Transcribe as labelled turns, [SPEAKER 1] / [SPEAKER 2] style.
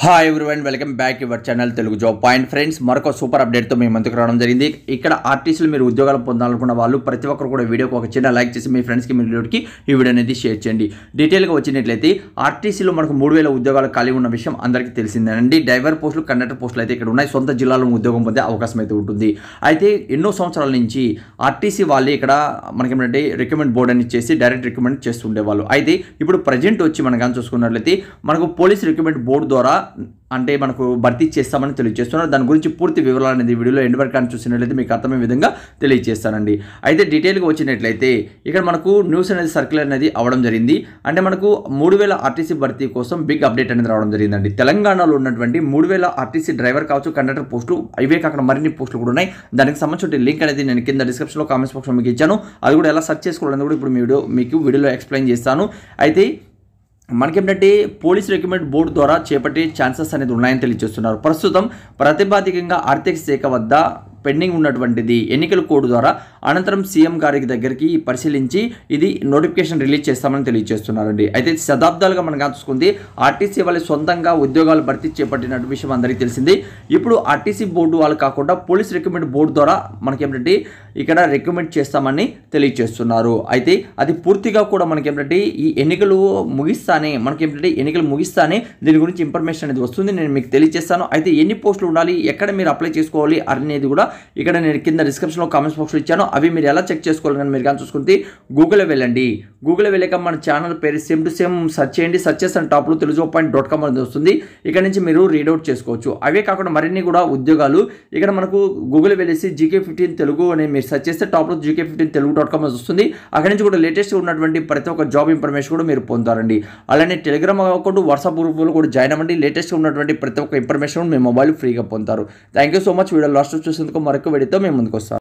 [SPEAKER 1] Hi everyone, welcome back your channel Telugu job point. Friends, మరొక super అప్డేట్తో మీ ముందుకు రావడం జరిగింది. ఇక్కడ ఆర్టీసీలు మీరు ఉద్యోగాలు పొందాలనుకున్న వాళ్ళు ప్రతి ఒక్కరు కూడా వీడియోకి ఒక చిన్న లైక్ చేసి మీ ఫ్రెండ్స్కి మీ రిలేటివ్కి ఈ వీడియో అనేది షేర్ చేయండి. డీటెయిల్గా వచ్చినట్లయితే ఆర్టీసీలో మనకు 3000 ఉద్యోగాలు ఖాళీ ఉన్న విషయం అందరికీ తెలిసిందేనండి. డ్రైవర్ పోస్టులు, కండక్టర్ పోస్టులు అయితే ఇక్కడ ఉన్నాయి. సొంత జిల్లాలో ఉద్యోగం పొందే అవకాశం అయితే ఉంటుంది. అయితే ఎన్నో సంవత్సరాల నుంచి ఆర్టీసీ వాళ్ళు ఇక్కడ మనకి ఏంటంటే రిక్రూట్మెంట్ బోర్డు అని చేసి డైరెక్ట్ రిక్రూట్మెంట్ చేస్తుండేవాళ్ళు. అయితే ఇప్పుడు ప్రజెంట్ వచ్చి మనం కానీ చూసుకున్నట్లయితే మనకు పోలీస్ రిక్రూట్మెంట్ బోర్డు ద్వారా అంటే మనకు భర్తీ చేస్తామని తెలియజేస్తున్నారు. దాని గురించి పూర్తి వివరాలు అనేది వీడియోలో ఎండ్ వరకు కానీ చూసినట్లయితే మీకు అర్థమయ్యే విధంగా తెలియజేస్తానండి. అయితే డీటెయిల్గా వచ్చినట్లయితే ఇక్కడ మనకు న్యూస్ అనేది సర్క్యులర్ అనేది అవ్వడం జరిగింది. అంటే మనకు 3000 ఆర్టీసీ భర్తీ కోసం బిగ్ అప్డేట్ అనేది రావడం జరిగిందండి. తెలంగాణలో ఉన్నటువంటి 3000 ఆర్టీసీ డ్రైవర్ కావచ్చు, కండక్టర్ పోస్టులు, ఇవే కాకుండా మరిన్ని పోస్టులు కూడా ఉన్నాయి. దానికి సంబంధించిన లింక్ అనేది నేను కింద డిస్క్రిప్షన్లో కామెంట్స్ బాక్స్లో మీకు ఇచ్చాను. అది కూడా ఎలా సెర్చ్ చేసుకోవాలని కూడా ఇప్పుడు మీకు వీడియోలో ఎక్స్ప్లెయిన్ చేస్తాను. అయితే మనకేంటంటే పోలీస్ రిక్రూట్మెంట్ బోర్డు ద్వారా చేపట్టే ఛాన్సెస్ అనేది ఉన్నాయని తెలియజేస్తున్నారు. ప్రస్తుతం ప్రతిపాదికంగా ఆర్థిక శాఖ వద్ద పెండింగ్ ఉన్నటువంటిది ఎన్నికల కోడ్ ద్వారా అనంతరం సీఎం గారి దగ్గరికి పరిశీలించి ఇది నోటిఫికేషన్ రిలీజ్ చేస్తామని తెలియజేస్తున్నారండి. అయితే శతాబ్దాలుగా మనం చూసుకుంది ఆర్టీసీ వాళ్ళు సొంతంగా ఉద్యోగాలు భర్తీ చేపట్టిన విషయం అందరికీ తెలిసింది. ఇప్పుడు ఆర్టీసీ బోర్డు వాళ్ళు కాకుండా పోలీస్ రిక్రూట్మెంట్ బోర్డు ద్వారా మనకేంటంటే ఇక్కడ రిక్రూట్మెంట్ చేస్తామని తెలియజేస్తున్నారు. అయితే అది పూర్తిగా కూడా మనకేంటంటే ఈ ఎన్నికలు ముగిస్తానే దీని గురించి ఇన్ఫర్మేషన్ అనేది వస్తుంది. నేను మీకు తెలియజేస్తాను. అయితే ఎన్ని పోస్టులు ఉండాలి, ఎక్కడ మీరు అప్లై చేసుకోవాలి అనేది కూడా ఇక్కడ నేను కింద డిస్క్రిప్షన్లో కామెంట్స్ బాక్స్లో ఇచ్చాను. అవి మీరు ఎలా చెక్ చేసుకోవాలి కానీ మీరు కానీ చూసుకుంటే గూగుల్లో వెళ్ళండి. గూగుల్లో వెళ్ళాక మన ఛానల్ పేరు సేమ్ టు సేమ్ సెర్చ్ చేయండి. సెర్చ్ చేసిన టాప్లో telugujob.com అనేది వస్తుంది. ఇక్కడ నుంచి మీరు రీడౌట్ చేసుకోవచ్చు. అవే కాకుండా మరిన్ని కూడా ఉద్యోగాలు ఇక్కడ మనకు గూగుల్ వెళ్ళేసి GK15 తెలుగు అని మీరు సెర్చ్ చేస్తే టాప్లో GK15telugu.com అనేది వస్తుంది. అక్కడి నుంచి కూడా లేటెస్ట్గా ఉన్నటువంటి ప్రతి ఒక్క జాబ్ ఇన్ఫర్మేషన్ కూడా మీరు పొందుతారండి. అలానే టెలిగ్రామ్ అకౌంట్, వాట్సాప్ గ్రూప్లో కూడా జాయిన్ అవ్వండి. లేటెస్ట్గా ఉన్నటువంటి ప్రతి ఒక్క ఇన్ఫర్మేషన్ మీ మొబైల్ ఫ్రీగా పొందుతారు. Thank you so much. Video last చూసేందుకు మరొక వీడియోతో మేము ముందుకు వస్తాం.